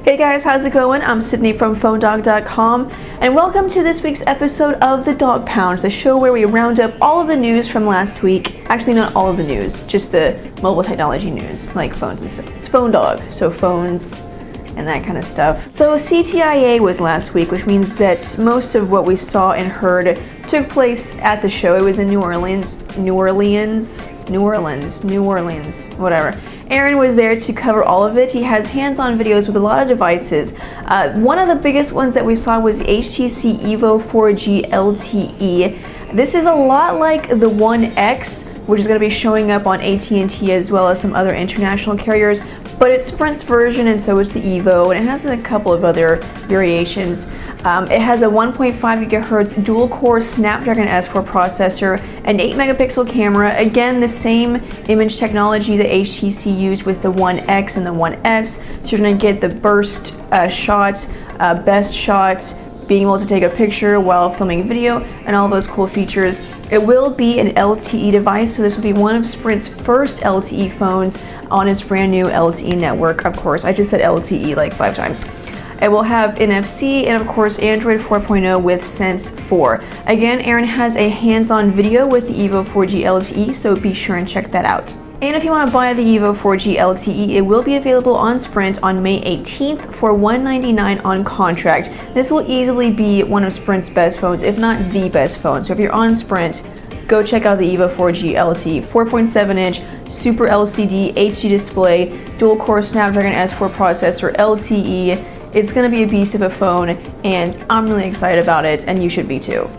Hey guys, how's it going? I'm Sydney from PhoneDog.com, and welcome to this week's episode of The Dog Pound, the show where we round up all of the news from last week. Actually, not all of the news, just the mobile technology news, like phones and stuff. It's Phone Dog, so phones and that kind of stuff. So CTIA was last week, which means that most of what we saw and heard took place at the show. It was in New Orleans, whatever. Aaron was there to cover all of it. He has hands-on videos with a lot of devices. One of the biggest ones that we saw was the HTC EVO 4G LTE. This is a lot like the One X, which is going to be showing up on AT&T as well as some other international carriers, but it's Sprint's version, and so is the EVO, and it has a couple of other variations. It has a 1.5 gigahertz dual-core Snapdragon S4 processor, an 8 megapixel camera, again the same image technology that HTC used with the One X and the One S, so you're going to get the burst shot, best shot, being able to take a picture while filming video, and all those cool features. It will be an LTE device, so this will be one of Sprint's first LTE phones on its brand new LTE network. Of course, I just said LTE like 5 times. It will have NFC and of course Android 4.0 with Sense 4. Again, Aaron has a hands-on video with the EVO 4G LTE, so be sure and check that out. And if you want to buy the EVO 4G LTE, it will be available on Sprint on May 18th for $199 on contract. This will easily be one of Sprint's best phones, if not the best phone. So if you're on Sprint, go check out the EVO 4G LTE. 4.7-inch, Super LCD, HD display, dual-core Snapdragon S4 processor, LTE. It's going to be a beast of a phone, and I'm really excited about it, and you should be too.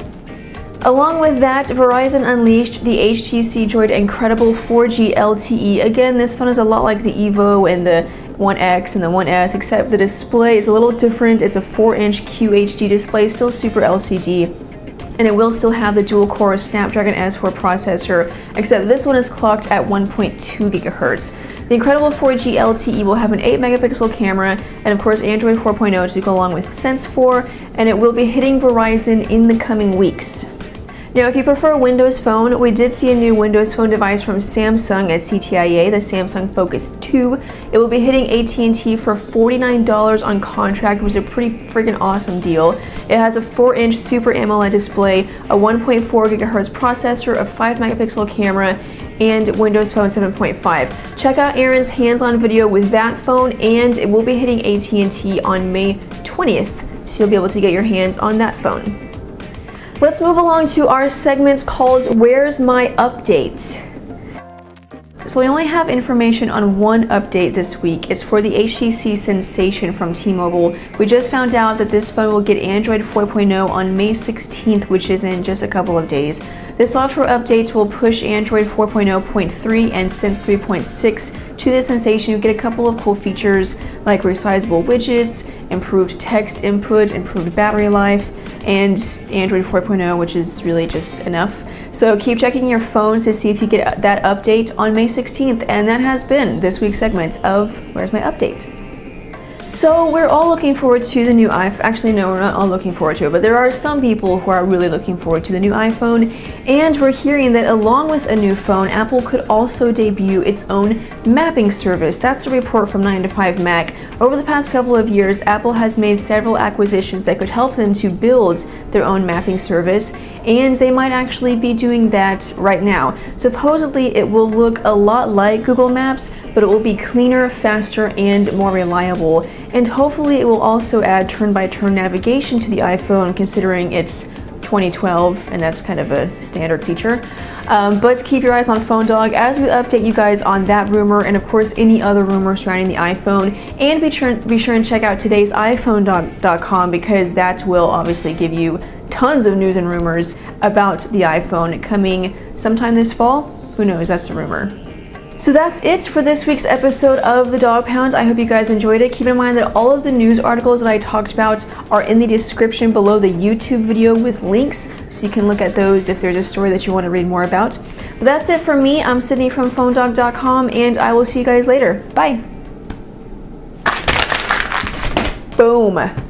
Along with that, Verizon unleashed the HTC DROID Incredible 4G LTE. Again, this phone is a lot like the EVO and the One X and the One S, except the display is a little different. It's a 4-inch QHD display, still Super LCD, and it will still have the dual-core Snapdragon S4 processor, except this one is clocked at 1.2 gigahertz. The Incredible 4G LTE will have an 8 megapixel camera and of course Android 4.0 to go along with Sense 4, and it will be hitting Verizon in the coming weeks. Now, if you prefer a Windows Phone, we did see a new Windows Phone device from Samsung at CTIA, the Samsung Focus 2. It will be hitting AT&T for $49 on contract, which is a pretty freaking awesome deal. It has a 4-inch Super AMOLED display, a 1.4 gigahertz processor, a 5 megapixel camera, and Windows Phone 7.5. Check out Aaron's hands-on video with that phone, and it will be hitting AT&T on May 20th, so you'll be able to get your hands on that phone. Let's move along to our segment called Where's My Update? So we only have information on one update this week. It's for the HTC Sensation from T-Mobile. We just found out that this phone will get Android 4.0 on May 16th, which is in just a couple of days. The software updates will push Android 4.0.3 and Sense 3.6 to the Sensation. You get a couple of cool features like resizable widgets, improved text input, improved battery life, and Android 4.0, which is really just enough. So keep checking your phones to see if you get that update on May 16th, and that has been this week's segment of Where's My Update? So we're all looking forward to the new iPhone. Actually, no, we're not all looking forward to it, but there are some people who are really looking forward to the new iPhone, and we're hearing that along with a new phone, Apple could also debut its own mapping service. That's a report from 9to5Mac. Over the past couple of years, Apple has made several acquisitions that could help them to build their own mapping service, and they might actually be doing that right now. Supposedly, it will look a lot like Google Maps, but it will be cleaner, faster, and more reliable. And hopefully it will also add turn-by-turn navigation to the iPhone, considering it's 2012 and that's kind of a standard feature. But keep your eyes on Phone Dog as we update you guys on that rumor, and of course any other rumors surrounding the iPhone. And be sure and check out today's iPhonedog.com, because that will obviously give you tons of news and rumors about the iPhone coming sometime this fall. Who knows, that's a rumor. So that's it for this week's episode of The Dog Pound. I hope you guys enjoyed it. Keep in mind that all of the news articles that I talked about are in the description below the YouTube video with links, so you can look at those if there's a story that you want to read more about. But that's it for me. I'm Sydney from PhoneDog.com, and I will see you guys later. Bye. Boom.